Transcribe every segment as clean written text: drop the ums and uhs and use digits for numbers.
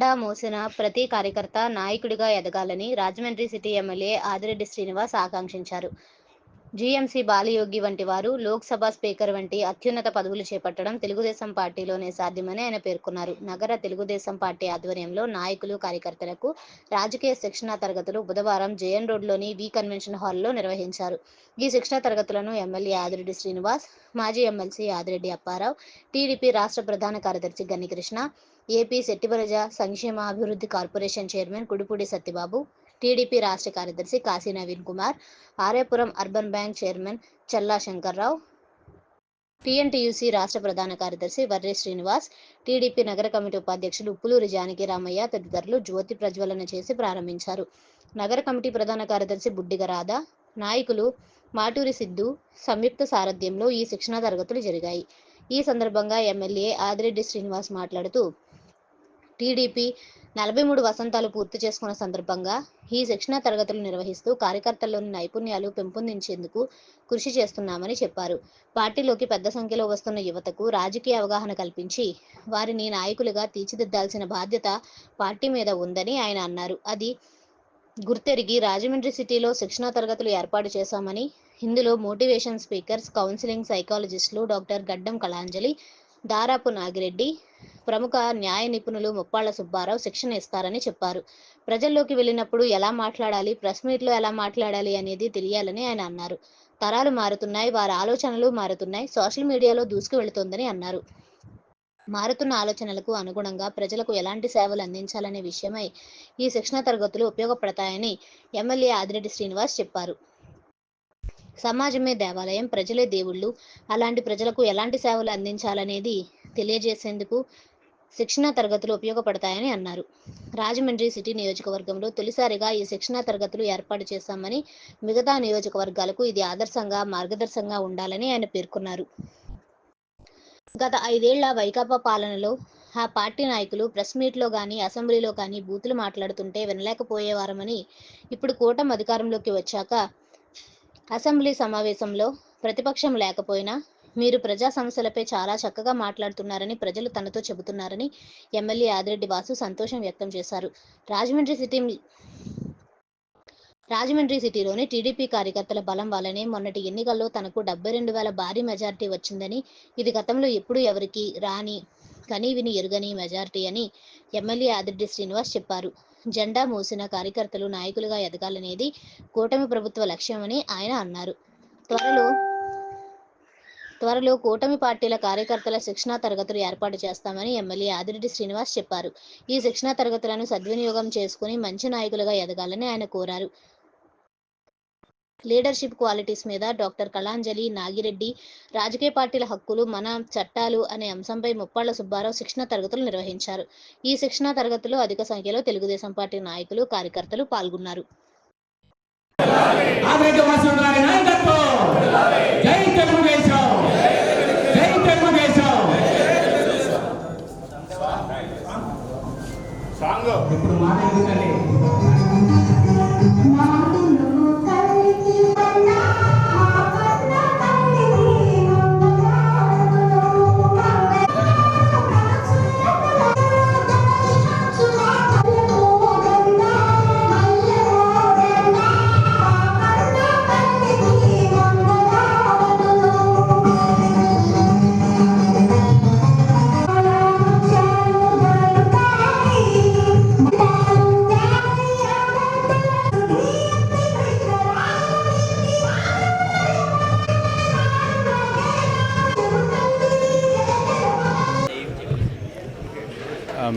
జెండా మోసిన ప్రతి కార్యకర్త నాయకుడిగా ఎదగాలని రాజమండ్రి సిటీ ఎమ్మెల్యే ఆదిరెడ్డి శ్రీనివాస్ ఆకాంక్షించారు. జీఎంసీ బాలయోగి వంటి వారు లోక్సభ స్పీకర్ వంటి అత్యున్నత పదవులు చేపట్టడం తెలుగుదేశం పార్టీలోనే సాధ్యమని ఆయన పేర్కొన్నారు. నగర తెలుగుదేశం పార్టీ ఆధ్వర్యంలో నాయకులు, కార్యకర్తలకు రాజకీయ శిక్షణా తరగతులు బుధవారం జేఎన్ రోడ్లోని వి కన్వెన్షన్ హాల్లో నిర్వహించారు. ఈ శిక్షణా తరగతులను ఎమ్మెల్యే ఆదిరెడ్డి శ్రీనివాస్, మాజీ ఎమ్మెల్సీ ఆదిరెడ్డి అప్పారావు, టీడీపీ రాష్ట్ర ప్రధాన కార్యదర్శి గన్నికృష్ణ, ఏపీ శెట్టిబరజ సంక్షేమ అభివృద్ధి corporation chairman Kudipudi Satyababu, TDP రాష్ట్ర కార్యదర్శి Kashi Naveen Kumar, Aryapuram urban bank chairman Challa Shankarrao, TNTUC రాష్ట్ర ప్రధాన కార్యదర్శి వర్రే శ్రీనివాస్, టీడీపీ నగర కమిటీ ఉపాధ్యక్షులు ఉప్పులూరి జానకి రామయ్య తదితరులు జ్యోతి ప్రజ్వలన చేసి ప్రారంభించారు. నగర కమిటీ ప్రధాన కార్యదర్శి బుడ్డిగ రాధ, నాయకులు మాటూరి సిద్ధు సంయుక్త సారథ్యంలో ఈ శిక్షణా తరగతులు జరిగాయి. ఈ సందర్భంగా ఎమ్మెల్యే ఆదిరెడ్డి శ్రీనివాస్ మాట్లాడుతూ, టీడీపీ 43 వసంతాలు పూర్తి చేసుకున్న సందర్భంగా ఈ శిక్షణా తరగతులు నిర్వహిస్తూ కార్యకర్తల్లోని నైపుణ్యాలు పెంపొందించేందుకు కృషి చేస్తున్నామని చెప్పారు. పార్టీలోకి పెద్ద సంఖ్యలో వస్తున్న యువతకు రాజకీయ అవగాహన కల్పించి వారిని నాయకులుగా తీర్చిదిద్దాల్సిన బాధ్యత పార్టీ మీద ఉందని ఆయన అన్నారు. అది గుర్తెరిగి రాజమండ్రి సిటీలో శిక్షణా తరగతులు ఏర్పాటు చేశామని, ఇందులో మోటివేషన్ స్పీకర్స్, కౌన్సిలింగ్ సైకాలజిస్టులు డాక్టర్ గడ్డం కళాంజలి, దారాపు నాగిరెడ్డి, ప్రముఖ న్యాయ నిపుణులు ముప్పాళ్ల సుబ్బారావు శిక్షణ ఇస్తారని చెప్పారు. ప్రజల్లోకి వెళ్ళినప్పుడు ఎలా మాట్లాడాలి, ప్రెస్ మీట్లో ఎలా మాట్లాడాలి అనేది తెలియాలని ఆయన అన్నారు. తరాలు మారుతున్నాయి, వారి ఆలోచనలు మారుతున్నాయి, సోషల్ మీడియాలో దూసుకు వెళుతోందని అన్నారు. మారుతున్న ఆలోచనలకు అనుగుణంగా ప్రజలకు ఎలాంటి సేవలు అందించాలనే విషయమై ఈ శిక్షణ తరగతులు ఉపయోగపడతాయని ఎమ్మెల్యే ఆదిరెడ్డి శ్రీనివాస్ చెప్పారు. సమాజమే దేవాలయం, ప్రజలే దేవుళ్ళు. అలాంటి ప్రజలకు ఎలాంటి సేవలు అందించాలనేది తెలియజేసేందుకు శిక్షణా తరగతులు ఉపయోగపడతాయని అన్నారు. రాజమండ్రి సిటీ నియోజకవర్గంలో తొలిసారిగా ఈ శిక్షణా తరగతులు ఏర్పాటు చేశామని, మిగతా నియోజకవర్గాలకు ఇది ఆదర్శంగా, మార్గదర్శకంగా ఉండాలని ఆయన పేర్కొన్నారు. గత 5 ఏళ్ల వైకాపా పాలనలో ఆ పార్టీ నాయకులు ప్రెస్ మీట్లో కానీ, అసెంబ్లీలో కానీ బూతులు మాట్లాడుతుంటే వినలేకపోయేవారమని, ఇప్పుడు కూటమి అధికారంలోకి వచ్చాక అసెంబ్లీ సమావేశంలో ప్రతిపక్షం లేకపోయినా మీరు ప్రజా సమస్యలపై చాలా చక్కగా మాట్లాడుతున్నారని ప్రజలు తనతో చెబుతున్నారని ఎమ్మెల్యే ఆదిరెడ్డి వాసు సంతోషం వ్యక్తం చేశారు. రాజమండ్రి సిటీలోని టీడీపీ కార్యకర్తల బలం వల్లనే మొన్నటి ఎన్నికల్లో తనకు 72,000 భారీ మెజార్టీ వచ్చిందని, ఇది గతంలో ఎప్పుడూ ఎవరికి రాని, కనీ విని ఎరుగని మెజార్టీ అని ఎమ్మెల్యే ఆదిరెడ్డి శ్రీనివాస్ చెప్పారు. జెండా మోసిన కార్యకర్తలు నాయకులుగా ఎదగాలనేది కూటమి ప్రభుత్వ లక్ష్యమని ఆయన అన్నారు. త్వరలో కూటమి పార్టీల కార్యకర్తల శిక్షణా తరగతులు ఏర్పాటు చేస్తామని ఎమ్మెల్యే ఆదిరెడ్డి శ్రీనివాస్ చెప్పారు. ఈ శిక్షణా తరగతులను సద్వినియోగం చేసుకుని మంచి నాయకులుగా ఎదగాలని ఆయన కోరారు. లీడర్షిప్ క్వాలిటీస్ మీద డాక్టర్ కళాంజలి, నాగిరెడ్డి, రాజకీయ పార్టీల హక్కులు, మన చట్టాలు అనే అంశంపై ముప్పాళ్ల సుబ్బారావు శిక్షణా తరగతులు నిర్వహించారు. ఈ శిక్షణా తరగతుల్లో అధిక సంఖ్యలో తెలుగుదేశం పార్టీ నాయకులు, కార్యకర్తలు పాల్గొన్నారు.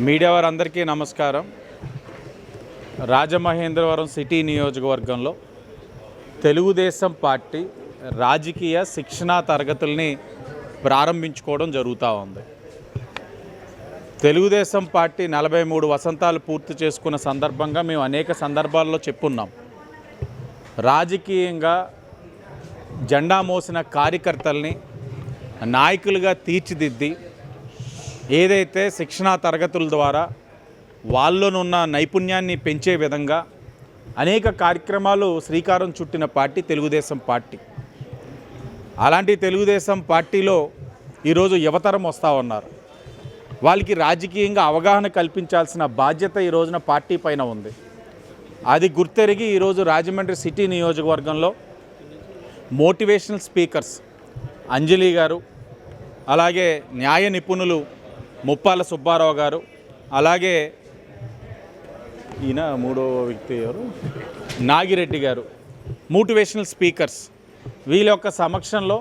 మీడియా వారందరికీ నమస్కారం. రాజమహేంద్రవరం సిటీ నియోజకవర్గంలో తెలుగుదేశం పార్టీ రాజకీయ శిక్షణా తరగతుల్ని ప్రారంభించుకోవడం జరుగుతూ ఉంది. తెలుగుదేశం పార్టీ 43 వసంతాలు పూర్తి చేసుకున్న సందర్భంగా మేము అనేక సందర్భాల్లో చెప్పున్నాం. రాజకీయంగా జెండా మోసిన కార్యకర్తల్ని నాయకులుగా తీర్చిదిద్ది ఏదైతే శిక్షణా తరగతుల ద్వారా వాళ్ళలోనున్న నైపుణ్యాన్ని పెంచే విధంగా అనేక కార్యక్రమాలు శ్రీకారం చుట్టిన పార్టీ తెలుగుదేశం పార్టీ. అలాంటి తెలుగుదేశం పార్టీలో ఈరోజు యువతరం వస్తూ ఉన్నారు. వాళ్ళకి రాజకీయంగా అవగాహన కల్పించాల్సిన బాధ్యత ఈ రోజున పార్టీ పైన ఉంది. అది గుర్తెరిగి ఈరోజు రాజమండ్రి సిటీ నియోజకవర్గంలో మోటివేషనల్ స్పీకర్స్ అంజలి గారు, అలాగే న్యాయ నిపుణులు ముప్పాల సుబ్బారావు గారు, అలాగే ఈయన మూడో వ్యక్తి ఎవరు నాగిరెడ్డి గారు, మోటివేషనల్ స్పీకర్స్ వీళ్ళ యొక్క సమక్షంలో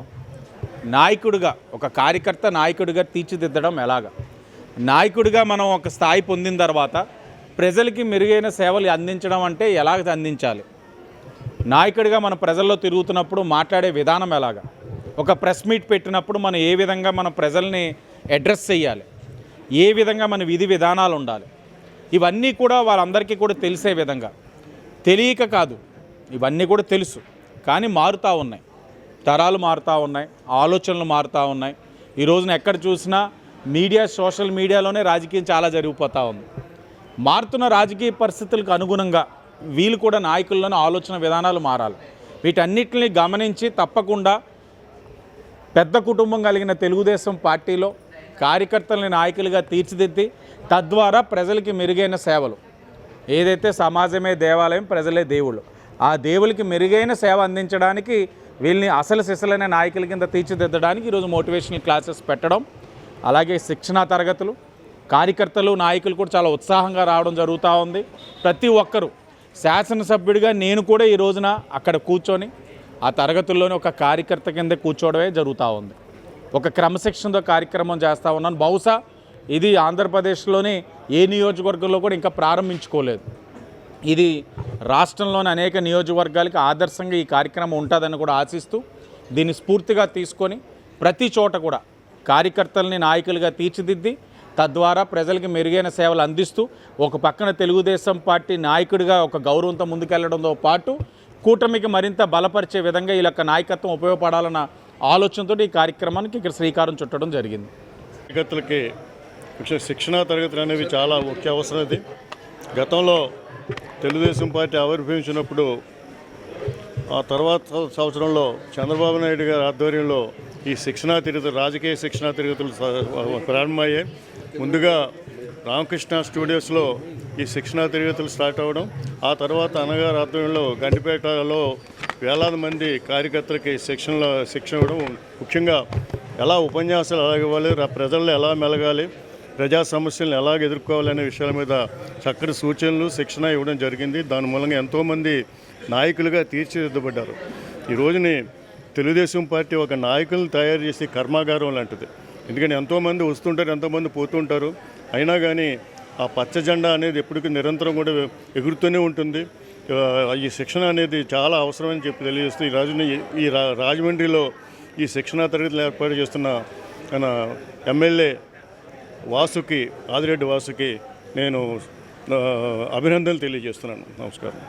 నాయకుడిగా, ఒక కార్యకర్త నాయకుడిగా తీర్చిదిద్దడం ఎలాగా, నాయకుడిగా మనం ఒక స్థాయి పొందిన తర్వాత ప్రజలకి మెరుగైన సేవలు అందించడం అంటే ఎలాగ అందించాలి, నాయకుడిగా మన ప్రజల్లో తిరుగుతున్నప్పుడు మాట్లాడే విధానం ఎలాగా, ఒక ప్రెస్ మీట్ పెట్టినప్పుడు మనం ఏ విధంగా మన ప్రజల్ని అడ్రస్ చేయాలి, ఏ విధంగా మన విధి విధానాలు ఉండాలి, ఇవన్నీ కూడా వాళ్ళందరికీ కూడా తెలిసే విధంగా, తెలియక కాదు, ఇవన్నీ కూడా తెలుసు కానీ మారుతూ ఉన్నాయి, తరాలు మారుతూ ఉన్నాయి, ఆలోచనలు మారుతూ ఉన్నాయి. ఈ రోజున ఎక్కడ చూసినా మీడియా, సోషల్ మీడియాలోనే రాజకీయం చాలా జరిగిపోతూ ఉంది. మారుతున్న రాజకీయ పరిస్థితులకు అనుగుణంగా వీళ్ళు కూడా నాయకుల్లోని ఆలోచన విధానాలు మారాలి. వీటన్నిటిని గమనించి తప్పకుండా పెద్ద కుటుంబం కలిగిన తెలుగుదేశం పార్టీలో కార్యకర్తలని నాయకులుగా తీర్చిదిద్ది తద్వారా ప్రజలకి మెరుగైన సేవలు, ఏదైతే సమాజమే దేవాలయం, ప్రజలే దేవుళ్ళు, ఆ దేవులకి మెరుగైన సేవ అందించడానికి వీళ్ళని అసలు సిసలైన నాయకుల కింద తీర్చిదిద్దడానికి ఈరోజు మోటివేషనల్ క్లాసెస్ పెట్టడం, అలాగే శిక్షణా తరగతులు, కార్యకర్తలు నాయకులు కూడా చాలా ఉత్సాహంగా రావడం జరుగుతూ ఉంది. ప్రతి ఒక్కరూ శాసనసభ్యుడిగా నేను కూడా ఈ రోజున అక్కడ కూర్చొని ఆ తరగతుల్లోనే ఒక కార్యకర్త కింద కూర్చోవడమే జరుగుతూ ఉంది. ఒక క్రమశిక్షణతో కార్యక్రమం చేస్తూ ఉన్నాను. బహుశా ఇది ఆంధ్రప్రదేశ్లోని ఏ నియోజకవర్గంలో కూడా ఇంకా ప్రారంభించుకోలేదు. ఇది రాష్ట్రంలోని అనేక నియోజకవర్గాలకి ఆదర్శంగా ఈ కార్యక్రమం ఉంటుందని కూడా ఆశిస్తూ దీన్ని స్ఫూర్తిగా తీసుకొని ప్రతి చోట కూడా కార్యకర్తల్ని నాయకులుగా తీర్చిదిద్ది తద్వారా ప్రజలకి మెరుగైన సేవలు అందిస్తూ ఒక పక్కన తెలుగుదేశం పార్టీ నాయకుడిగా ఒక గౌరవంతో ముందుకెళ్లడంతో పాటు కూటమికి మరింత బలపరిచే విధంగా ఈ యొక్క నాయకత్వం ఉపయోగపడాలన్న ఆలోచనతో ఈ కార్యక్రమానికి ఇక్కడ శ్రీకారం చుట్టడం జరిగింది. కార్యకర్తలకి శిక్షణా తరగతులు అనేవి చాలా ముఖ్య అవసరం. ఇది గతంలో తెలుగుదేశం పార్టీ ఆవిర్భవించినప్పుడు ఆ తర్వాత సంవత్సరంలో చంద్రబాబు నాయుడు గారి ఆధ్వర్యంలో ఈ శిక్షణా తరగతులు, రాజకీయ శిక్షణా తరగతులు ప్రారంభమయ్యాయి. ముందుగా రామకృష్ణ స్టూడియోస్లో ఈ శిక్షణా తరగతులు స్టార్ట్ అవ్వడం, ఆ తర్వాత అన్నగారి ఆధ్వర్యంలో గండిపేటలో వేలాది మంది కార్యకర్తలకి శిక్షణ ఇవ్వడం, ముఖ్యంగా ఎలా ఉపన్యాసాలు ఎలా ఇవ్వాలి, ప్రజల్లో ఎలా మెలగాలి, ప్రజా సమస్యలను ఎలాగ ఎదుర్కోవాలనే విషయాల మీద చక్కటి సూచనలు, శిక్షణ ఇవ్వడం జరిగింది. దాని మూలంగా ఎంతోమంది నాయకులుగా తీర్చిదిద్దబడ్డారు. ఈ రోజుని తెలుగుదేశం పార్టీ ఒక నాయకులను తయారు చేసే కర్మాగారం లాంటిది. ఎందుకంటే ఎంతోమంది వస్తుంటారు, ఎంతోమంది పోతుంటారు, అయినా కానీ ఆ పచ్చ జెండా అనేది ఎప్పటికీ నిరంతరం కూడా ఎగురుతూనే ఉంటుంది. ఈ శిక్షణ అనేది చాలా అవసరమని చెప్పి తెలియజేస్తూ ఈ రాజమండ్రిలో ఈ శిక్షణా తరగతులు ఏర్పాటు చేస్తున్న మన ఎమ్మెల్యే వాసుకి, ఆదిరెడ్డి వాసుకి నేను అభినందనలు తెలియజేస్తున్నాను. నమస్కారం.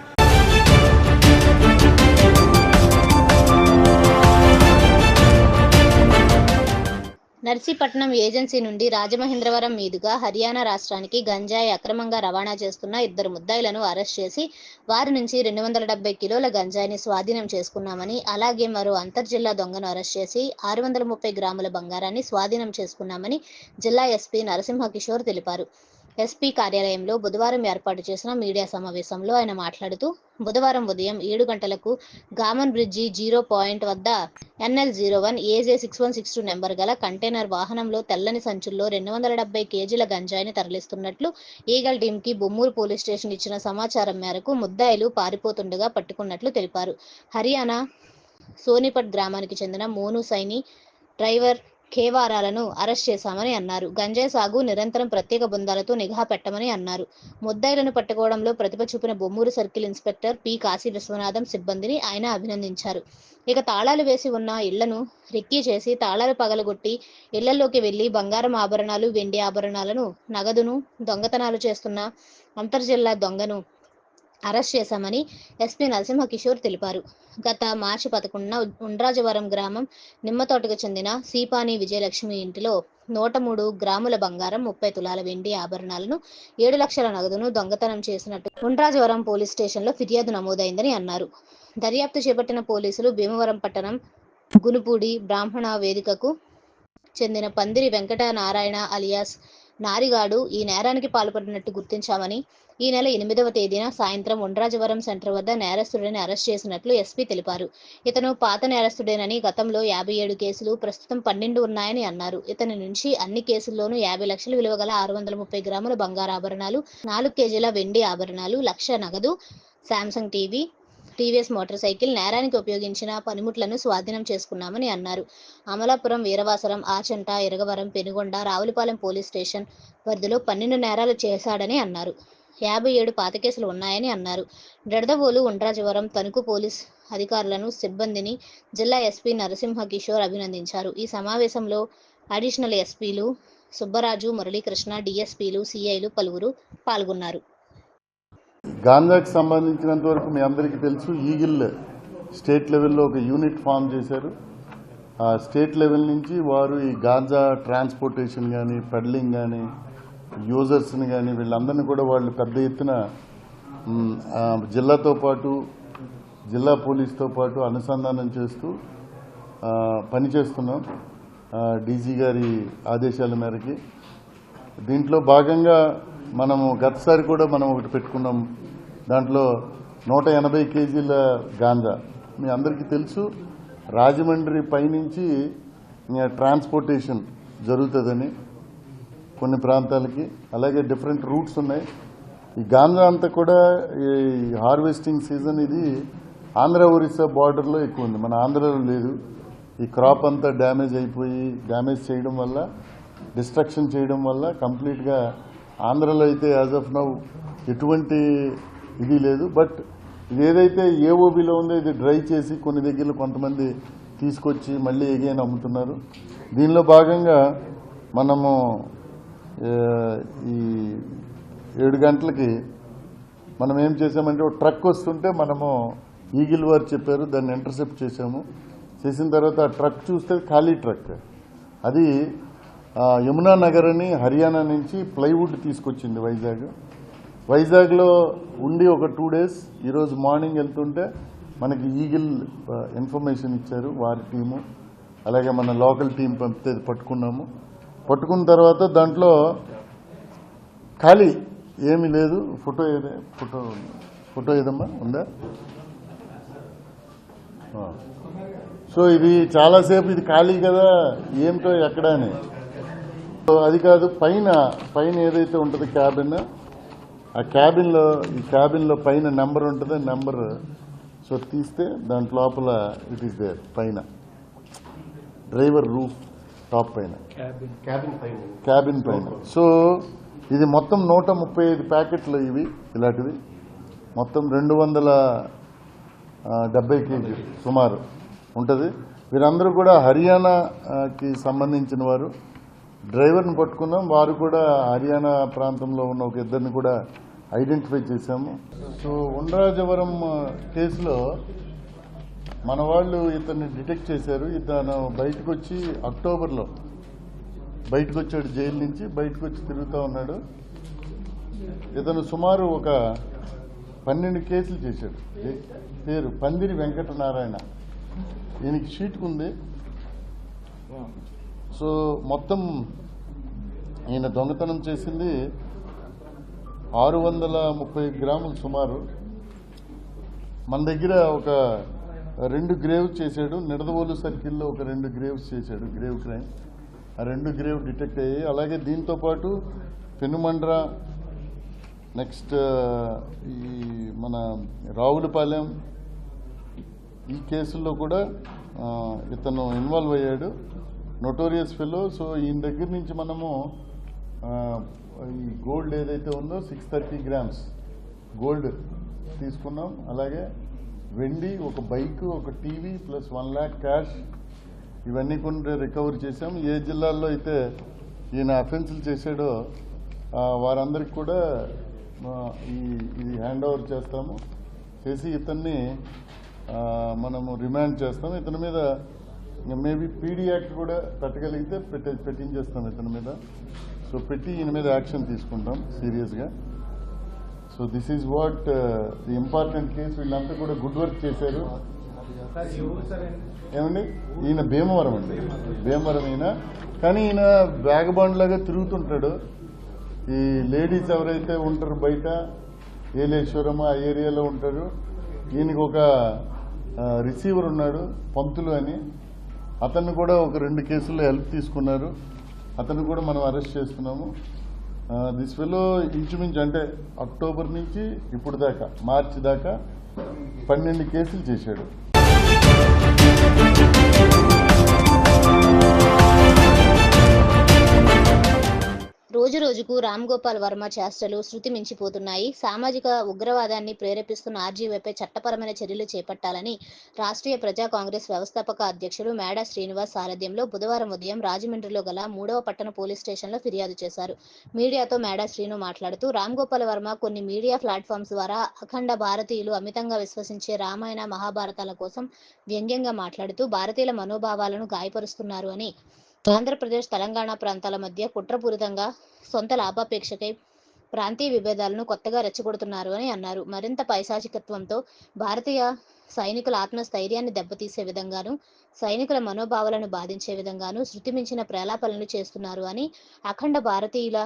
నర్సీపట్నం ఏజెన్సీ నుండి రాజమహేంద్రవరం మీదుగా హర్యానా రాష్ట్రానికి గంజాయి అక్రమంగా రవాణా చేస్తున్న 2 ముద్దాయిలను అరెస్ట్ చేసి వారి నుంచి 270 కిలోల గంజాయిని స్వాధీనం చేసుకున్నామని, అలాగే మరో అంతర్జిల్లా దొంగను అరెస్ట్ చేసి 630 గ్రాముల బంగారాన్ని స్వాధీనం చేసుకున్నామని జిల్లా ఎస్పీ నరసింహకిషోర్ తెలిపారు. ఎస్పీ కార్యాలయంలో బుధవారం ఏర్పాటు చేసిన మీడియా సమావేశంలో ఆయన మాట్లాడుతూ, బుధవారం ఉదయం 7 గంటలకు గామన్ బ్రిడ్జి 0 పాయింట్ వద్ద NL01 AJ 6162 నెంబర్ గల కంటైనర్ వాహనంలో తెల్లని సంచుల్లో 270 కేజీల గంజాయిని తరలిస్తున్నట్లు ఈగల్ టీంకి బొమ్మూరు పోలీస్ స్టేషన్ ఇచ్చిన సమాచారం మేరకు ముద్దాయిలు పారిపోతుండగా పట్టుకున్నట్లు తెలిపారు. హర్యానా సోనిపట్ గ్రామానికి చెందిన మోను సైని, డ్రైవర్ కేవారాలను అరెస్ట్ చేశామని అన్నారు. గంజాయి సాగు నిరంతరం ప్రత్యేక బృందాలతో నిఘా పెట్టమని అన్నారు. ముద్దాయిలను పట్టుకోవడంలో ప్రతిభ చూపిన Bommuru circle inspector P Kasi Viswanatham సిబ్బందిని ఆయన అభినందించారు. ఇక తాళాలు వేసి ఉన్న ఇళ్లను రెక్కీ చేసి తాళాలు పగలగొట్టి ఇళ్లలోకి వెళ్లి బంగారం ఆభరణాలు, వెండి ఆభరణాలను, నగదును దొంగతనాలు చేస్తున్న అంతర్జిల్లా దొంగను అరెస్ట్ చేశామని ఎస్పీ నరసింహకిషోర్ తెలిపారు. గత మార్చి 11న ఉండ్రాజవరం గ్రామం నిమ్మతోటకు చెందిన సీపాని విజయలక్ష్మి ఇంటిలో 103 గ్రాముల బంగారం, 30 తులాల వెండి ఆభరణాలను, 7 లక్షల నగదును దొంగతనం చేసినట్టు ఉండ్రాజవరం పోలీస్ స్టేషన్లో ఫిర్యాదు నమోదైందని అన్నారు. దర్యాప్తు చేపట్టిన పోలీసులు భీమవరం పట్టణం గునుపూడి బ్రాహ్మణ వేదికకు చెందిన పందిరి వెంకట నారాయణ అలియాస్ నారిగాడు ఈ నేరానికి పాల్పడినట్టు గుర్తించామని ఈ నెల 8వ తేదీన సాయంత్రం ఉండ్రాజవరం సెంటర్ వద్ద నేరస్తుడిని అరెస్ట్ చేసినట్లు ఎస్పీ తెలిపారు. ఇతను పాత నేరస్తుడేనని, గతంలో 57 కేసులు, ప్రస్తుతం 12 ఉన్నాయని అన్నారు. ఇతని నుంచి అన్ని కేసుల్లోనూ 50 లక్షల విలువ గల 630 గ్రాముల బంగారు ఆభరణాలు, 4 కేజీల వెండి ఆభరణాలు, 1,00,000 నగదు, Samsung TV, TVS motor cycle, నేరానికి ఉపయోగించిన పనిముట్లను స్వాధీనం చేసుకున్నామని అన్నారు. అమలాపురం, వీరవాసరం, ఆచంట, ఇరగవరం, పెనుగొండ, రావులపాలెం పోలీస్ స్టేషన్ పరిధిలో 12 నేరాలు చేశాడని అన్నారు. 57 పాత కేసులు ఉన్నాయని అన్నారు. నిడదవోలు, ఉండ్రాజవరం, తణుకు పోలీస్ అధికారులను, సిబ్బందిని జిల్లా ఎస్పీ నరసింహ కిషోర్ అభినందించారు. ఈ సమావేశంలో అడిషనల్ ఎస్పీలు సుబ్బరాజు, మురళీకృష్ణ, డిఎస్పీలు, సిఐలు పలువురు పాల్గొన్నారు. గాంజాకి సంబంధించినంత వరకు మీ అందరికీ తెలుసు, ఈగిల్ స్టేట్ లెవెల్లో ఒక యూనిట్ ఫామ్ చేశారు. ఆ స్టేట్ లెవెల్ నుంచి వారు ఈ గాంజా ట్రాన్స్పోర్టేషన్ కానీ, పెడ్లింగ్ కానీ, యూజర్స్ని కానీ వీళ్ళందరినీ కూడా వాళ్ళు పెద్ద ఎత్తున జిల్లాతో పాటు, జిల్లా పోలీస్తో పాటు అనుసంధానం చేస్తూ పనిచేస్తున్నాం డీజీ గారి ఆదేశాల మేరకి. దీంట్లో భాగంగా మనము గతసారి కూడా మనం ఒకటి పెట్టుకున్నాం. దాంట్లో 180 కేజీల గాంజా. మీ అందరికీ తెలుసు, రాజమండ్రి పైనుంచి ట్రాన్స్పోర్టేషన్ జరుగుతుందని కొన్ని ప్రాంతాలకి, అలాగే డిఫరెంట్ రూట్స్ ఉన్నాయి. ఈ గాంజా అంతా కూడా ఈ హార్వెస్టింగ్ సీజన్ ఇది ఆంధ్ర ఒరిస్సా బార్డర్లో ఎక్కువ ఉంది, మన ఆంధ్రలో లేదు. ఈ క్రాప్ అంతా డ్యామేజ్ అయిపోయి, డ్యామేజ్ చేయడం వల్ల, డిస్ట్రక్షన్ చేయడం వల్ల కంప్లీట్గా ఆంధ్రలో అయితే యాజ్ ఆఫ్ నౌ ఎటువంటి ఇది లేదు. బట్ ఇది ఏదైతే ఏఓబిలో ఉందో ఇది డ్రై చేసి కొన్ని దగ్గరలో కొంతమంది తీసుకొచ్చి మళ్ళీ ఎగైన్ అమ్ముతున్నారు. దీనిలో భాగంగా మనము ఈ 7 గంటలకి మనం ఏం చేసామంటే ఒక ట్రక్ వస్తుంటే మనము ఈగిల్ వారు చెప్పారు, దాన్ని ఇంటర్సెప్ట్ చేసాము. చేసిన తర్వాత ఆ ట్రక్ చూస్తే ఖాళీ ట్రక్, అది యమునా నగర్ అని హర్యానా నుంచి ప్లైవుడ్ తీసుకొచ్చింది వైజాగ్లో ఉండి ఒక 2 days. ఈరోజు మార్నింగ్ వెళ్తుంటే మనకి ఈగిల్ ఇన్ఫర్మేషన్ ఇచ్చారు వారి టీము, అలాగే మన లోకల్ టీం పంపితే పట్టుకున్నాము. పట్టుకున్న తర్వాత దాంట్లో ఖాళీ ఏమీ లేదు. ఫోటో ఏదమ్మా ఉందా? సో ఇది చాలాసేపు ఇది ఖాళీ కదా, ఏమిటో ఎక్కడ అని. అది కాదు, పైన ఏదైతే ఉంటుందో క్యాబిన్, ఆ క్యాబిన్లో పైన నెంబర్ ఉంటుంది. నెంబర్ సో తీస్తే దాంట్లో లోపల ఇట్ ఈస్ దేర్, పైన డ్రైవర్ రూఫ్ టాప్ పైన, క్యాబిన్ పైన. సో ఇది మొత్తం 135 ప్యాకెట్లు ఇవి, ఇలాంటివి మొత్తం 270 కేజీ సుమారు ఉంటుంది. వీరందరూ కూడా హర్యానాకి సంబంధించిన వారు. డ్రైవర్ని పట్టుకున్నాం, వారు కూడా హర్యానా ప్రాంతంలో ఉన్న ఒక ఇద్దరిని కూడా ఐడెంటిఫై చేశాము. సో ఉండ్రాజవరం కేసులో మన వాళ్ళు ఇతన్ని డిటెక్ట్ చేశారు. ఇతను బయటకు వచ్చి అక్టోబర్లో బయటకు వచ్చాడు, జైలు నుంచి బయటకు వచ్చి తిరుగుతూ ఉన్నాడు. ఇతను సుమారు ఒక 12 కేసులు చేశాడు. పేరు పందిరి వెంకటనారాయణ, ఈయనకి షీట్కుంది. సో మొత్తం ఈయన దొంగతనం చేసింది 630 గ్రాములు సుమారు. మన దగ్గర ఒక 2 గ్రేవ్స్ చేశాడు. నిడదవోలు సర్కిల్లో ఒక 2 గ్రేవ్స్ చేశాడు, గ్రేవ్ క్రైమ్. ఆ 2 గ్రేవ్ డిటెక్ట్ అయ్యాయి. అలాగే దీంతోపాటు పెనుమండ్ర, నెక్స్ట్ ఈ మన రావులపాలెం, ఈ కేసుల్లో కూడా ఇతను ఇన్వాల్వ్ అయ్యాడు. Notorious fellow. సో ఈయన దగ్గర నుంచి మనము ఈ గోల్డ్ ఏదైతే ఉందో 630 grams గోల్డ్ తీసుకున్నాం. అలాగే వెండి, ఒక బైక్, ఒక టీవీ ప్లస్ 1 lakh క్యాష్, ఇవన్నీ కొన్ని రికవర్ చేశాం. ఏ జిల్లాల్లో అయితే ఈయన అఫెన్సులు చేశాడో వారందరికీ కూడా ఇది హ్యాండ్ ఓవర్ చేస్తాము. చేసి ఇతన్ని మనము రిమాండ్ చేస్తాం. ఇతని మీద మేబీ పీడీ యాక్ట్ కూడా పెట్టగలిగితే పెట్టించేస్తాం ఇతని మీద. సో పెట్టి ఈయన మీద యాక్షన్ తీసుకుంటాం సీరియస్గా. So this is what the important case. వీళ్ళంతా కూడా గుడ్ వర్క్ చేశారు. ఏమండి, ఈయన భీమవరం అండి, భీమవరం ఈయన. కానీ ఈయన బ్యాగబాండ్ లాగా తిరుగుతుంటాడు. ఈ లేడీస్ ఎవరైతే ఉంటారో బయట ఏలేశ్వరం ఆ ఏరియాలో ఉంటారు, ఈయనకి ఒక రిసీవర్ ఉన్నాడు పంతులు అని, అతన్ని కూడా ఒక 2 కేసుల్లో హెల్ప్ తీసుకున్నారు, అతన్ని కూడా మనం అరెస్ట్ చేస్తున్నాము. దిస్ ఫెలో ఇంచుమించు అంటే అక్టోబర్ నుంచి ఇప్పుడు దాకా మార్చి దాకా 12 కేసులు చేశాడు. రోజు రోజుకు రామ్ గోపాల్ వర్మ చేష్టలు శృతి మించిపోతున్నాయి. సామాజిక ఉగ్రవాదాన్ని ప్రేరేపిస్తున్న ఆర్జీవీపై చట్టపరమైన చర్యలు చేపట్టాలని రాష్ట్రీయ ప్రజా కాంగ్రెస్ వ్యవస్థాపక అధ్యక్షుడు మేడా శ్రీనివాస్ సారథ్యంలో బుధవారం ఉదయం రాజమండ్రిలో గల 3వ పట్టణ పోలీస్ స్టేషన్లో ఫిర్యాదు చేశారు. మీడియాతో మేడా శ్రీను మాట్లాడుతూ రామ్ గోపాల్ వర్మ కొన్ని మీడియా ప్లాట్ఫామ్స్ ద్వారా అఖండ భారతీయులు అమితంగా విశ్వసించే రామాయణ మహాభారతాల కోసం వ్యంగ్యంగా మాట్లాడుతూ భారతీయుల మనోభావాలను గాయపరుస్తున్నారు అని, ఆంధ్రప్రదేశ్ తెలంగాణ ప్రాంతాల మధ్య కుట్రపూరితంగా సొంత లాభాపేక్షకై ప్రాంతీయ విభేదాలను కొత్తగా రెచ్చగొడుతున్నారు అని అన్నారు. మరింత పైశాచికత్వంతో భారతీయ సైనికుల ఆత్మస్థైర్యాన్ని దెబ్బతీసే విధంగాను, సైనికుల మనోభావాలను బాధించే విధంగాను శృతిమించిన ప్రేలాపనలు చేస్తున్నారు అని, అఖండ భారతీయుల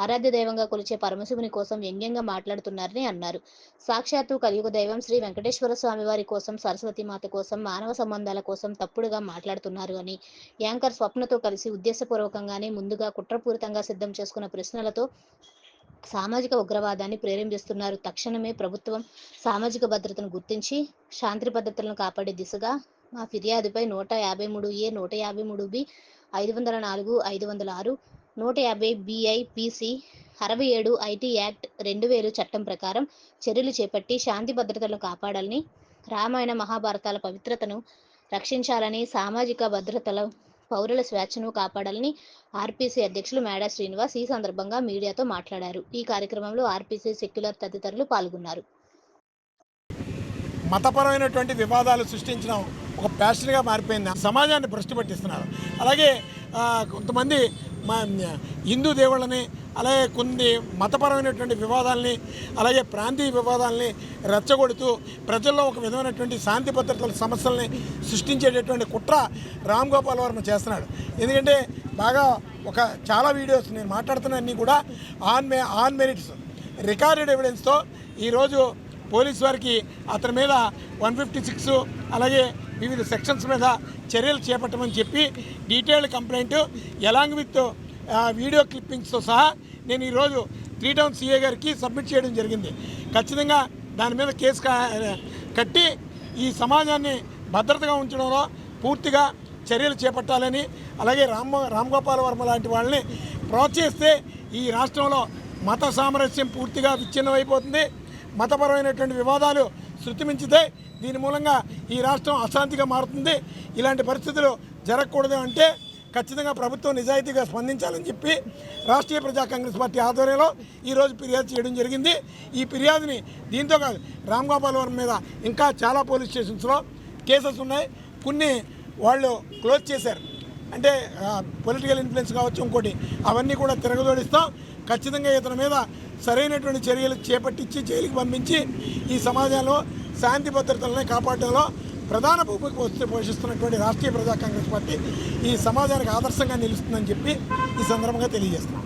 ఆరాధ్య దైవంగా కొలిచే పరమశివుని కోసం వ్యంగ్యంగా మాట్లాడుతున్నారని అన్నారు. సాక్షాత్తు కలియుగ దైవం శ్రీ వెంకటేశ్వర స్వామి వారి కోసం, సరస్వతీమాత కోసం, మానవ సంబంధాల కోసం తప్పుడుగా మాట్లాడుతున్నారు అని, యాంకర్ స్వప్నతో కలిసి ఉద్దేశపూర్వకంగానే ముందుగా కుట్రపూరితంగా సిద్ధం చేసుకున్న ప్రశ్నలతో సామాజిక ఉగ్రవాదాన్ని ప్రేరేపిస్తున్నారు. తక్షణమే ప్రభుత్వం సామాజిక భద్రతను గుర్తించి శాంతి భద్రతలను కాపాడే దిశగా మా ఫిర్యాదుపై 153A, 153B, 504, 506, 150 BIPC, 67 IT act 2000 చట్టం ప్రకారం చర్యలు చేపట్టి శాంతి భద్రతలను కాపాడాలని, రామాయణ మహాభారతాల పవిత్రతను రక్షించాలని, సామాజిక భద్రతల పౌరుల స్వేచ్ఛను కాపాడాలని ఆర్పీసీ అధ్యక్షులు మేడా శ్రీనివాస్ ఈ సందర్భంగా మీడియాతో మాట్లాడారు. ఈ కార్యక్రమంలో ఆర్పీసీ సెక్యులర్ తదితరులు పాల్గొన్నారు. మతపరమైనటువంటి వివాదాలు సృష్టించడం ఒక ప్యాషన్గా మారిపోయింది. సమాజాన్ని భ్రష్టు పట్టిస్తున్నారు. అలాగే కొంతమంది హిందూ దేవుళ్ళని, అలాగే కొన్ని మతపరమైనటువంటి వివాదాలని, అలాగే ప్రాంతీయ వివాదాలని రెచ్చగొడుతూ ప్రజల్లో ఒక విధమైనటువంటి శాంతి భద్రతల సమస్యల్ని సృష్టించేటటువంటి కుట్ర రామ్ గోపాల్ వర్మ చేస్తున్నాడు. ఎందుకంటే బాగా చాలా వీడియోస్ నేను మాట్లాడుతున్నవన్నీ కూడా ఆన్ మెరిట్స్ రికార్డెడ్ ఎవిడెన్స్తో ఈరోజు పోలీసు వారికి అతని మీద 156 అలాగే వివిధ సెక్షన్స్ మీద చర్యలు చేపట్టమని చెప్పి detailed complaint along with video క్లిప్పింగ్స్తో సహా నేను ఈరోజు 3 టౌన్ సిఏ గారికి సబ్మిట్ చేయడం జరిగింది. ఖచ్చితంగా దాని మీద కేసు కట్టి ఈ సమాజాన్ని భద్రతగా ఉంచడంలో పూర్తిగా చర్యలు చేపట్టాలని, అలాగే రామ్ గోపాల్ వర్మ లాంటి వాళ్ళని ప్రోత్సహిస్తే ఈ రాష్ట్రంలో మత సామరస్యం పూర్తిగా విచ్ఛిన్నమైపోతుంది. మతపరమైనటువంటి వివాదాలు శృతిమించితే దీని మూలంగా ఈ రాష్ట్రం అశాంతిగా మారుతుంది. ఇలాంటి పరిస్థితులు జరగకూడదు అంటే ఖచ్చితంగా ప్రభుత్వం నిజాయితీగా స్పందించాలని చెప్పి రాష్ట్రీయ ప్రజా కాంగ్రెస్ పార్టీ ఆధ్వర్యంలో ఈరోజు ఫిర్యాదు చేయడం జరిగింది. ఈ ఫిర్యాదుని దీంతో కాదు, రామ్ గోపాల్ వర్మ మీద ఇంకా చాలా పోలీస్ స్టేషన్స్లో కేసెస్ ఉన్నాయి. కొన్ని వాళ్ళు క్లోజ్ చేశారు, అంటే పొలిటికల్ ఇన్ఫ్లుయెన్స్ కావచ్చు, ఇంకోటి అవన్నీ కూడా తిరగదోడిస్తాం. ఖచ్చితంగా ఇతని మీద సరైనటువంటి చర్యలు చేపట్టించి జైలుకి పంపించి ఈ సమాజంలో శాంతి భద్రతలను కాపాడడంలో ప్రధాన భూమిక పోషిస్తున్నటువంటి రాష్ట్రీయ ప్రజా కాంగ్రెస్ పార్టీ ఈ సమాజానికి ఆదర్శంగా నిలుస్తుందని చెప్పి ఈ సందర్భంగా తెలియజేస్తున్నాం.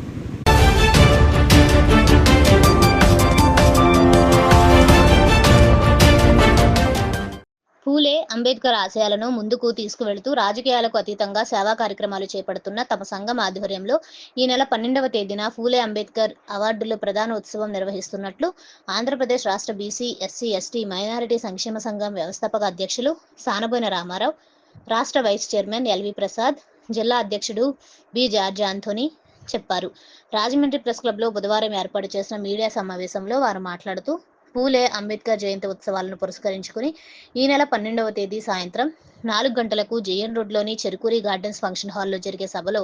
పూలే అంబేద్కర్ ఆశయాలను ముందుకు తీసుకువెళుతూ రాజకీయాలకు అతీతంగా సేవా కార్యక్రమాలు చేపడుతున్న తమ సంఘం ఆధ్వర్యంలో ఈ నెల 12వ తేదీన పూలే అంబేద్కర్ అవార్డుల ప్రధాన ఉత్సవం నిర్వహిస్తున్నట్లు ఆంధ్రప్రదేశ్ రాష్ట్ర బీసీ, ఎస్సీ, ఎస్టీ, మైనారిటీ సంక్షేమ సంఘం వ్యవస్థాపక అధ్యక్షులు సానబోయిన రామారావు, రాష్ట్ర వైస్ చైర్మన్ ఎల్వి ప్రసాద్, జిల్లా అధ్యక్షుడు బి జార్జ్ ఆంథోనీ చెప్పారు. రాజమండ్రి ప్రెస్ క్లబ్లో బుధవారం ఏర్పాటు చేసిన మీడియా సమావేశంలో వారు మాట్లాడుతూ పూలే అంబేద్కర్ జయంతి ఉత్సవాలను పురస్కరించుకుని ఈ నెల 12వ తేదీ సాయంత్రం 4 గంటలకు జేఎన్ రోడ్లోని చెరుకూరి గార్డెన్స్ ఫంక్షన్ హాల్లో జరిగే సభలో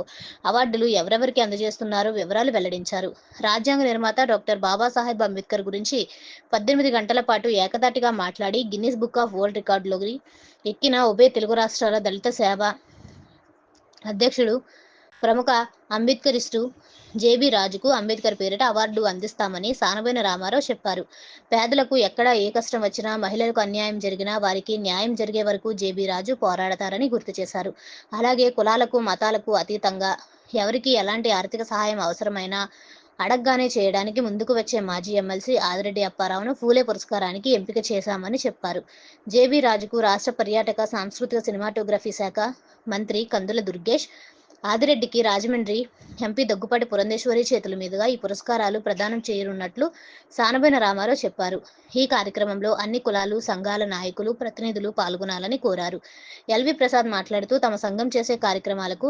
అవార్డులు ఎవరెవరికి అందజేస్తున్నారో వివరాలు వెల్లడించారు. రాజ్యాంగ నిర్మాత డాక్టర్ బాబాసాహెబ్ అంబేద్కర్ గురించి 18 గంటల పాటు ఏకధాటిగా మాట్లాడి గిన్నిస్ బుక్ ఆఫ్ వరల్డ్ రికార్డులోకి ఎక్కిన ఉభయ తెలుగు రాష్ట్రాల దళిత సేవ అధ్యక్షుడు ప్రముఖ అంబేద్కరిస్టు జేబీ రాజుకు అంబేద్కర్ పేరిట అవార్డు అందిస్తామని సానబోయిన రామారావు చెప్పారు. పేదలకు ఎక్కడ ఏ కష్టం వచ్చినా, మహిళలకు అన్యాయం జరిగినా వారికి న్యాయం జరిగే వరకు జేబీ రాజు పోరాడతారని గుర్తు చేశారు. అలాగే కులాలకు, మతాలకు అతీతంగా ఎవరికి ఎలాంటి ఆర్థిక సహాయం అవసరమైనా అడగ్గానే చేయడానికి ముందుకు వచ్చే మాజీ ఎమ్మెల్సీ ఆదిరెడ్డి అప్పారావును ఫూలే పురస్కారానికి ఎంపిక చేశామని చెప్పారు. జేబీ రాజుకు రాష్ట్ర పర్యాటక, సాంస్కృతిక, సినిమాటోగ్రఫీ శాఖ మంత్రి కందుల దుర్గేష్, ఆదిరెడ్డికి రాజమండ్రి ఎంపీ దగ్గుపాటి పురంధేశ్వరి చేతుల మీదుగా ఈ పురస్కారాలు ప్రదానం చేయనున్నట్లు సానబోయిన రామారావు చెప్పారు. ఈ కార్యక్రమంలో అన్ని కులాలు, సంఘాల నాయకులు, ప్రతినిధులు పాల్గొనాలని కోరారు. ఎల్వి ప్రసాద్ మాట్లాడుతూ తమ సంఘం చేసే కార్యక్రమాలకు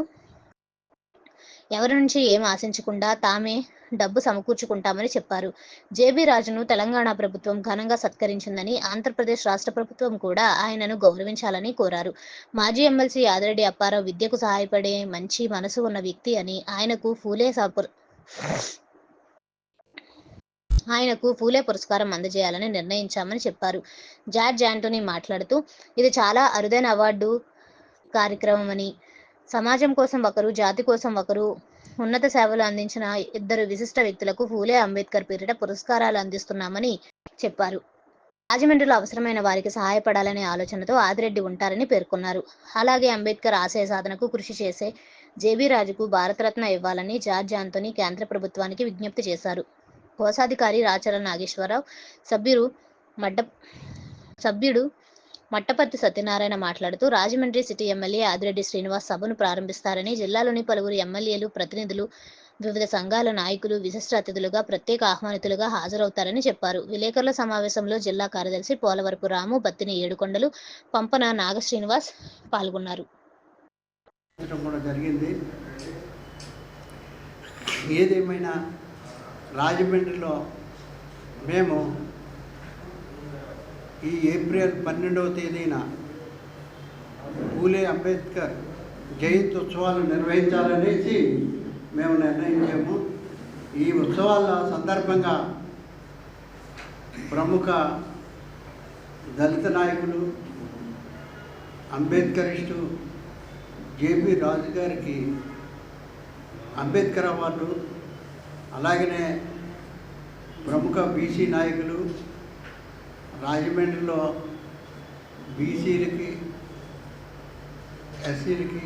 ఎవరి నుంచి ఏం ఆశించకుండా తామే డబ్బు సమకూర్చుకుంటామని చెప్పారు. జేబీ రాజును తెలంగాణ ప్రభుత్వం ఘనంగా సత్కరించిందని, ఆంధ్రప్రదేశ్ రాష్ట్ర ప్రభుత్వం కూడా ఆయనను గౌరవించాలని కోరారు. మాజీ ఎమ్మెల్సీ ఆదిరెడ్డి అప్పారావు విద్యకు సహాయపడే మంచి మనసు ఉన్న వ్యక్తి అని, ఆయనకు ఫూలే పురస్కారం అందజేయాలని నిర్ణయించామని చెప్పారు. జార్జ్ యాంటోనీ మాట్లాడుతూ ఇది చాలా అరుదైన అవార్డు కార్యక్రమమని, సమాజం కోసం ఒకరు, జాతి కోసం ఒకరు ఉన్నత సేవలు అందించిన ఇద్దరు విశిష్ట వ్యక్తులకు ఫూలే అంబేద్కర్ పేరిట పురస్కారాలు అందిస్తున్నామని చెప్పారు. రాజమండ్రిలో అవసరమైన వారికి సహాయపడాలనే ఆలోచనతో ఆదిరెడ్డి ఉంటారని పేర్కొన్నారు. అలాగే అంబేద్కర్ ఆశయ సాధనకు కృషి చేసే జేబీ రాజుకు భారతరత్న ఇవ్వాలని జార్జ్ యాంటోనీ కేంద్ర ప్రభుత్వానికి విజ్ఞప్తి చేశారు. కోశాధికారి రాచల నాగేశ్వరరావు, సభ్యుడు మట్టపర్తి సత్యనారాయణ మాట్లాడుతూ రాజమండ్రి సిటీ ఎమ్మెల్యే ఆదిరెడ్డి శ్రీనివాస్ సభను ప్రారంభిస్తారని, జిల్లాలోని పలువురు ఎమ్మెల్యేలు, ప్రతినిధులు, వివిధ సంఘాల నాయకులు విశిష్ట అతిథులుగా, ప్రత్యేక ఆహ్వానితులుగా హాజరవుతారని చెప్పారు. విలేకరుల సమావేశంలో జిల్లా కార్యదర్శి పోలవరపు రాము, బత్తిని ఏడుకొండలు, పంపన నాగశ్రీనివాస్ పాల్గొన్నారు. ఏదేమైనా రాజమండ్రిలో మేము ఈ ఏప్రిల్ 12వ తేదీన ఫూలే అంబేద్కర్ జయంతి ఉత్సవాలు నిర్వహించాలనేసి మేము నిర్ణయించాము. ఈ ఉత్సవాల సందర్భంగా ప్రముఖ దళిత నాయకులు, అంబేద్కరిస్టు జేబీ రాజు గారికి అంబేద్కర్ అవార్డు, అలాగనే ప్రముఖ బీసీ నాయకులు, రాజమండ్రిలో బీసీలకి, ఎస్సీలకి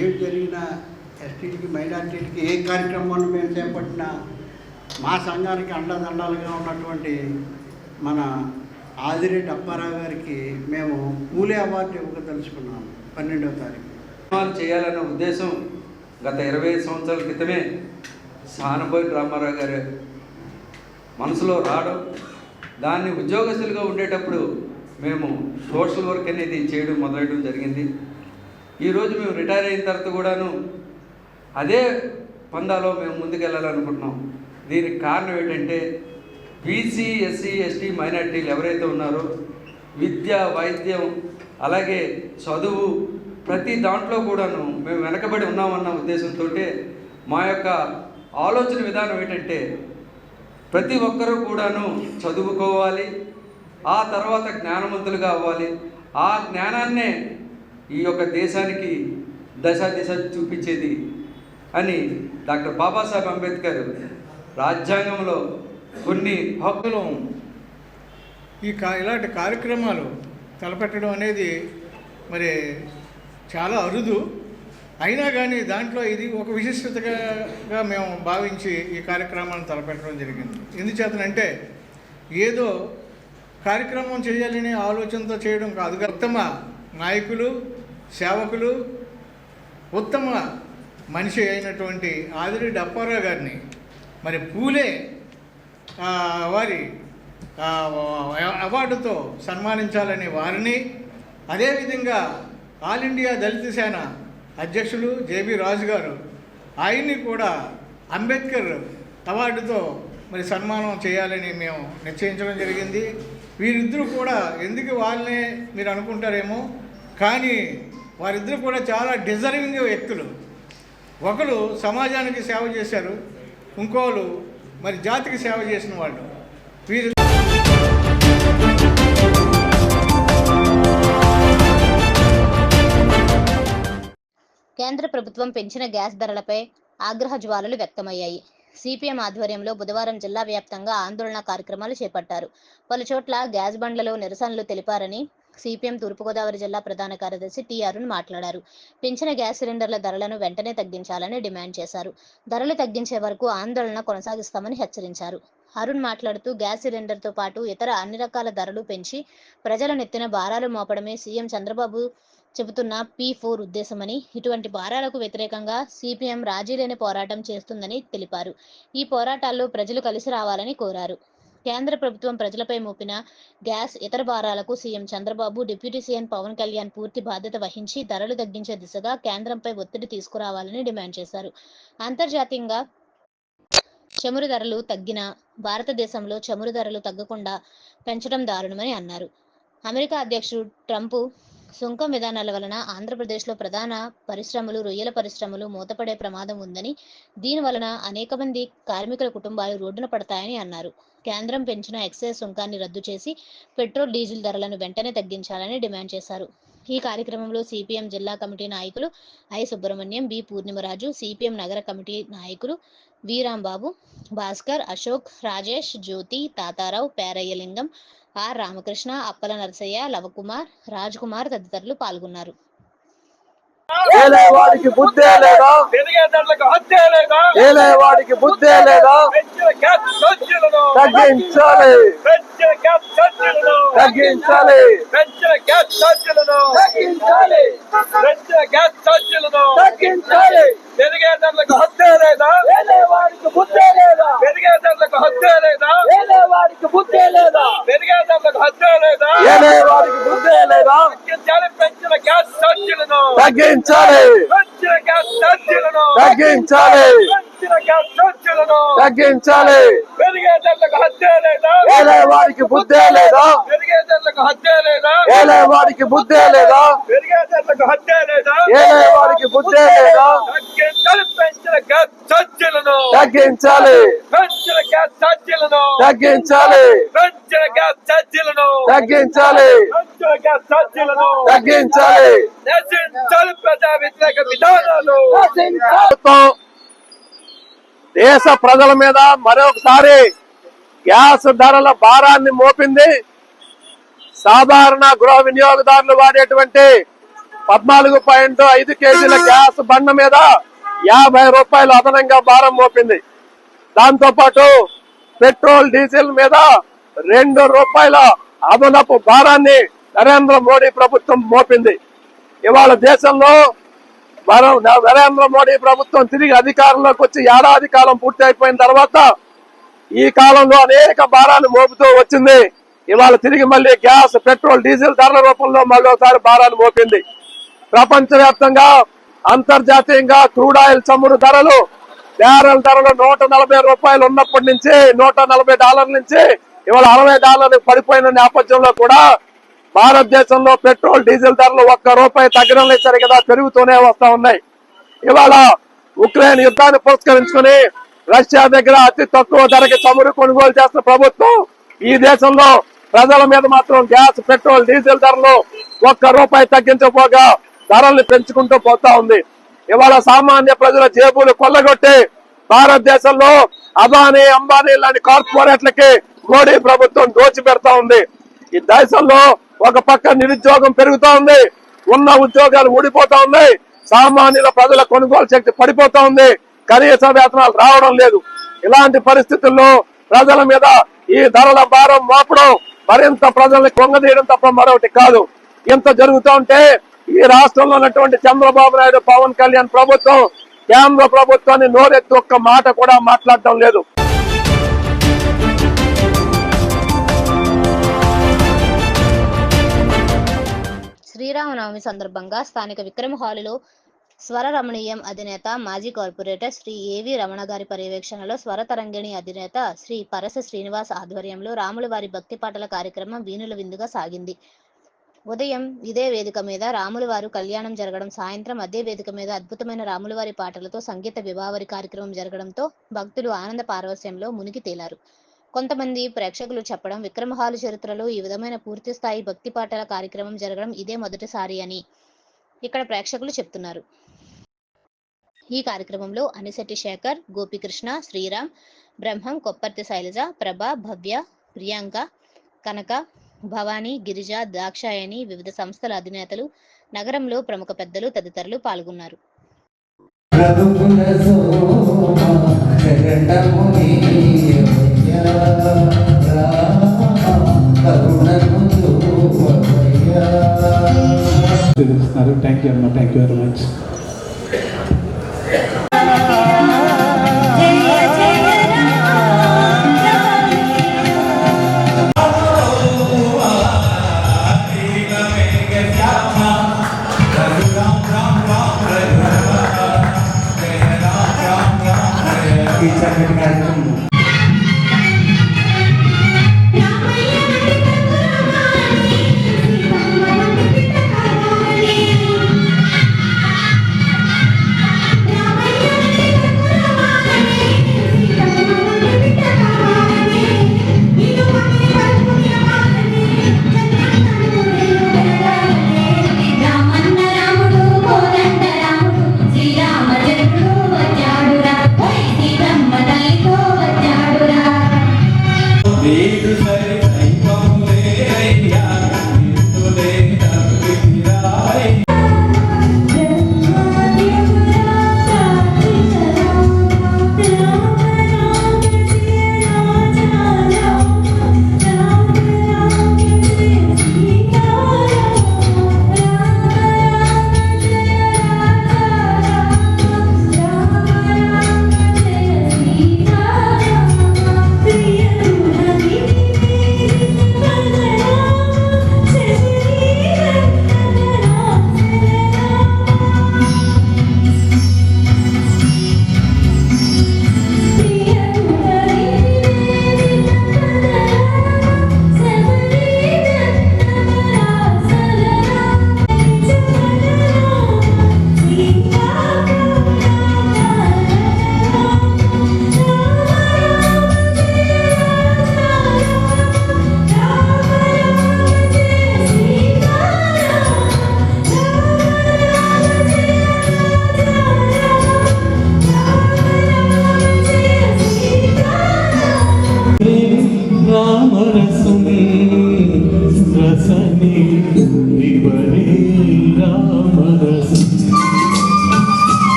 ఏం జరిగినా, ఎస్టీలకి, మైనార్టీలకి ఏ కార్యక్రమాన్ని మేము చేపట్టినా మా సంఘానికి అండదండాలుగా ఉన్నటువంటి మన ఆదిరెడ్డి అప్పారావు గారికి మేము ఫూలే అవార్డు ఇవ్వదలుచుకున్నాము 12వ తారీఖు. చేయాలన్న ఉద్దేశం గత 25 సంవత్సరాల క్రితమే సానబోయిన రామారావు గారు మనసులో రావడం, దాన్ని ఉద్యోగస్తులుగా ఉండేటప్పుడు మేము సోషల్ వర్క్ అనేది చేయడం మొదలెట్టడం జరిగింది. ఈరోజు మేము రిటైర్ అయిన తర్వాత కూడాను అదే పందాలో మేము ముందుకెళ్ళాలనుకుంటున్నాం. దీనికి కారణం ఏంటంటే బీసీ, ఎస్సీ, ఎస్టీ, మైనార్టీలు ఎవరైతే ఉన్నారో విద్య, వైద్యం, అలాగే చదువు, ప్రతి దాంట్లో కూడాను మేము వెనకబడి ఉన్నామన్న ఉద్దేశంతో మా యొక్క ఆలోచన విధానం ఏంటంటే ప్రతి ఒక్కరూ కూడాను చదువుకోవాలి, ఆ తర్వాత జ్ఞానవంతులుగా అవ్వాలి. ఆ జ్ఞానాన్నే ఈ యొక్క దేశానికి దశ చూపించేది అని డాక్టర్ బాబాసాహెబ్ అంబేద్కర్ రాజ్యాంగంలో కొన్ని హక్కులు ఇలాంటి కార్యక్రమాలు తలపెట్టడం అనేది మరి చాలా అరుదు. అయినా కానీ దాంట్లో ఇది ఒక విశిష్టతగా మేము భావించి ఈ కార్యక్రమాన్ని తలపెట్టడం జరిగింది. ఎందుచేతనంటే ఏదో కార్యక్రమం చేయాలనే ఆలోచనతో చేయడం కాదు, ఉత్తమ నాయకులు, సేవకులు, ఉత్తమ మనిషి అయినటువంటి ఆదిరెడ్డి అప్పారావు గారిని మరి ఫూలే వారి అవార్డుతో సన్మానించాలని వారిని, అదేవిధంగా ఆల్ ఇండియా దళిత సేన అధ్యక్షులు జేబీ రాజు గారు, ఆయన్ని కూడా అంబేద్కర్ అవార్డుతో మరి సన్మానం చేయాలని మేము నిశ్చయించడం జరిగింది. వీరిద్దరూ కూడా ఎందుకు వాళ్ళనే మీరు అనుకుంటారేమో, కానీ వారిద్దరూ కూడా చాలా డిజర్వింగ్ వ్యక్తులు. ఒకరు సమాజానికి సేవ చేశారు, ఇంకోళ్ళు మరి జాతికి సేవ చేసిన వాళ్ళు. వీరు కేంద్ర ప్రభుత్వం పెంచిన గ్యాస్ ధరలపై ఆగ్రహ జ్వాలలు వ్యక్తమయ్యాయి. సిపిఎం ఆధ్వర్యంలో బుధవారం జిల్లా వ్యాప్తంగా ఆందోళన కార్యక్రమాలు చేపట్టారు. పలు చోట్ల గ్యాస్ బండ్లలో నిరసనలు తెలిపారని సిపిఎం తూర్పుగోదావరి జిల్లా ప్రధాన కార్యదర్శి టి అరుణ్ మాట్లాడారు. పెంచిన గ్యాస్ సిలిండర్ల ధరలను వెంటనే తగ్గించాలని డిమాండ్ చేశారు. ధరలు తగ్గించే వరకు ఆందోళన కొనసాగిస్తామని హెచ్చరించారు. అరుణ్ మాట్లాడుతూ గ్యాస్ సిలిండర్తో పాటు ఇతర అన్ని రకాల ధరలు పెంచి ప్రజల నెత్తిన భారాలు మోపడమే సీఎం చంద్రబాబు చెబుతున్న P4 ఉద్దేశమని, ఇటువంటి భారాలకు వ్యతిరేకంగా సిపిఎం రాజీలేని పోరాటం చేస్తుందని తెలిపారు. ఈ పోరాటాల్లో ప్రజలు కలిసి రావాలని కోరారు. కేంద్ర ప్రభుత్వం ప్రజలపై మోపిన గ్యాస్, ఇతర భారాలకు CM Chandrababu, deputy CM Pawan Kalyan పూర్తి బాధ్యత వహించి ధరలు తగ్గించే దిశగా కేంద్రంపై ఒత్తిడి తీసుకురావాలని డిమాండ్ చేశారు. అంతర్జాతీయంగా చమురు ధరలు తగ్గినా భారతదేశంలో చమురు ధరలు తగ్గకుండా పెంచడం దారుణమని అన్నారు. అమెరికా అధ్యక్షుడు ట్రంప్ సుంకం విధానాల వలన ఆంధ్రప్రదేశ్లో ప్రధాన పరిశ్రమలు, రొయ్యల పరిశ్రమలు మూతపడే ప్రమాదం ఉందని, దీని వలన అనేక మంది కార్మికుల కుటుంబాలు రోడ్డున పడతాయని అన్నారు. కేంద్రం పెంచిన ఎక్సైజ్ సుంకాన్ని రద్దు చేసి పెట్రోల్, డీజిల్ ధరలను వెంటనే తగ్గించాలని డిమాండ్ చేశారు. ఈ కార్యక్రమంలో సిపిఎం జిల్లా కమిటీ నాయకులు I Subrahmanyam, B Purnimaraju, CPM నగర కమిటీ నాయకులు వి రాంబాబు, భాస్కర్, అశోక్, రాజేష్, జ్యోతి, తాతారావు, పేరయ్యలింగం, ఆర్ రామకృష్ణ, అప్పల నరసయ్య, లవకుమార్, రాజ్ కుమార్ తదితరులు పాల్గొన్నారు. వాడికి బుద్ధే లేదా, వాడికి బుద్ధే లేదా, తగ్గించాలి తగ్గించాలి తగ్గించాలి పెరిగేదారులకు హత్య లేదా, వాడికి బుద్ధే లేదా, పెరిగేదారులకు హత్య లేదా, వాడికి బుద్ధే లేదా, పెరిగేదారులకు హత్య లేదా, వాడికి బుద్ధే లేదా, తగ్గించాలి పెంచిన గ్యాస్ ఛార్జీలను, తగ్గించాలి పెంచిన గ్యాస్ ఛార్జీలను, తగ్గించాలి పెంచిన గ్యాస్ ఛార్జీలను, తగ్గించాలి పెరిగేదారులకు హత్య లేదా, వాడికి బుద్ధే లేదా, పెరిగేదారులకు హత్య లేదా, వాడికి బుద్ధే లేదా, పెరిగేదారులకు హత్య లేదా, వాడికి బుద్ధే లేదా, పెంచిన గ్యాస్ ఛార్జీలను, తగ్గించాలి పెంచిన గ్యాస్ ఛార్జీలను, తగ్గించాలి పెంచిన గ్యాస్ ఛార్జీలను, తగ్గించాలి పెంచిన గ్యాస్ ఛార్జీలను, తగ్గించాలి నశించాలి ప్రజా వ్యతిరేక విధానాలు. దేశ ప్రజల మీద మరొకసారి గ్యాస్ ధరల భారాన్ని మోపింది. సాధారణ గృహ వినియోగదారులు వాడేటువంటి 14.5 కేజీల గ్యాస్ బండ మీద 50 రూపాయలు అదనంగా భారం మోపింది. దాంతో పాటు పెట్రోల్, డీజిల్ మీద 2 రూపాయల అదనపు భారాన్ని నరేంద్ర మోడీ ప్రభుత్వం మోపింది. ఇవాళ దేశంలో నరేంద్ర మోడీ ప్రభుత్వం తిరిగి అధికారంలోకి వచ్చి ఏడాది కాలం పూర్తి అయిపోయిన తర్వాత ఈ కాలంలో అనేక భారాన్ని మోపుతూ వచ్చింది. ఇవాళ తిరిగి మళ్ళీ గ్యాస్, పెట్రోల్, డీజిల్ ధరల రూపంలో మళ్ళీ ఒకసారి భారాన్ని మోపింది. ప్రపంచవ్యాప్తంగా అంతర్జాతీయంగా క్రూడ్ ఆయిల్ చమురు ధరలు, బ్యారెల్ ధరలు 140 రూపాయలు ఉన్నప్పటి నుంచి $140 నుంచి ఇవాళ $60 పడిపోయిన నేపథ్యంలో కూడా భారతదేశంలో పెట్రోల్, డీజిల్ ధరలు 1 రూపాయి తగ్గడం లేదు, సరిగదా పెరుగుతూనే వస్తా ఉన్నాయి. ఇవాళ ఉక్రెయిన్ యుద్ధాన్ని పురస్కరించుకుని రష్యా దగ్గర అతి తక్కువ ధరకి చమురు కొనుగోలు చేస్తున్న ప్రభుత్వం ఈ దేశంలో ప్రజల మీద మాత్రం గ్యాస్, పెట్రోల్, డీజిల్ ధరలు 1 రూపాయి తగ్గించకపోగా ధరల్ని పెంచుకుంటూ పోతా ఉంది. ఇవాళ సామాన్య ప్రజల జేబులు కొల్లగొట్టి భారతదేశంలో అదానీ, అంబానీ లాంటి కార్పొరేట్లకి మోడీ ప్రభుత్వం దోచిపెడతా ఉంది. ఈ దేశంలో ఒక పక్క నిరుద్యోగం పెరుగుతా ఉంది, ఉన్న ఉద్యోగాలు ఊడిపోతా ఉన్నాయి, సామాన్యుల ప్రజల కొనుగోలు శక్తి పడిపోతా ఉంది, కనీస వేతనాలు రావడం లేదు. ఇలాంటి పరిస్థితుల్లో ప్రజల మీద ఈ ధరల భారం మోపడం మరింత ప్రజల్ని కొంగదీయడం తప్ప మరొకటి కాదు. ఇంత జరుగుతూ ఉంటే ఈ రాష్ట్రంలో ఉన్నటువంటి చంద్రబాబు నాయుడు, పవన్ కళ్యాణ్ ప్రభుత్వం కేంద్ర ప్రభుత్వాన్ని నోరెత్తి ఒక్క మాట కూడా మాట్లాడటం లేదు. శ్రీరామనవమి సందర్భంగా స్థానిక విక్రమ హాలులో స్వర రమణీయం అధినేత, మాజీ కార్పొరేటర్ శ్రీ ఏవి రమణ గారి పర్యవేక్షణలో స్వర తరంగిణి అధినేత శ్రీ పరస శ్రీనివాస్ ఆధ్వర్యంలో రాముల వారి భక్తి పాటల కార్యక్రమం వీణుల విందుగా సాగింది. ఉదయం ఇదే వేదిక మీద రాముల వారు కళ్యాణం జరగడం, సాయంత్రం అదే వేదిక మీద అద్భుతమైన రాముల వారి పాటలతో సంగీత విభావరి కార్యక్రమం జరగడంతో భక్తులు ఆనంద పారవస్యంలో మునిగి తేలారు. కొంతమంది ప్రేక్షకులు చెప్పడం, విక్రమహాలు చరిత్రలో ఈ విధమైన పూర్తి స్థాయి భక్తి పాటల కార్యక్రమం జరగడం ఇదే మొదటిసారి అని ఇక్కడ ప్రేక్షకులు చెప్తున్నారు. ఈ కార్యక్రమంలో అనిశెట్టి శేఖర్, గోపికృష్ణ, శ్రీరామ్, బ్రహ్మం, కొప్పర్తి శైలజ, ప్రభ, భవ్య, ప్రియాంక, కనక, భవానీ, గిరిజ, దాక్షాయణి, వివిధ సంస్థల అధినేతలు, నగరంలో ప్రముఖ పెద్దలు తదితరులు పాల్గొన్నారు. థ్యాంక్ యూ అమ్మా, థ్యాంక్ యూ వెరీ మచ్. ఈ చక్కటి కార్యక్రమం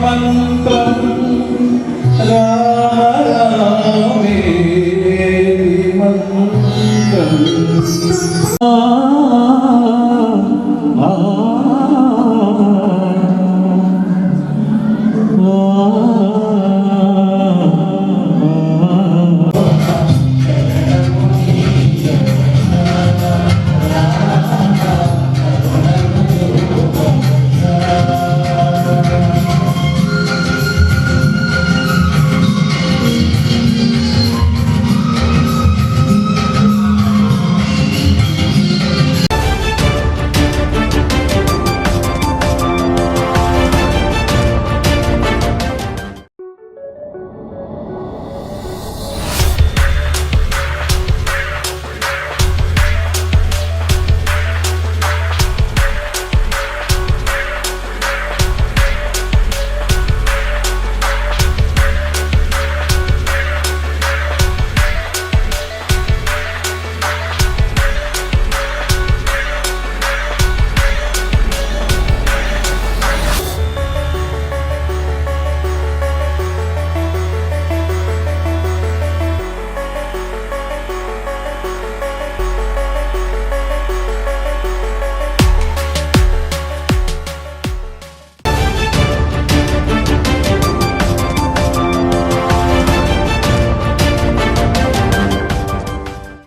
మంత్రం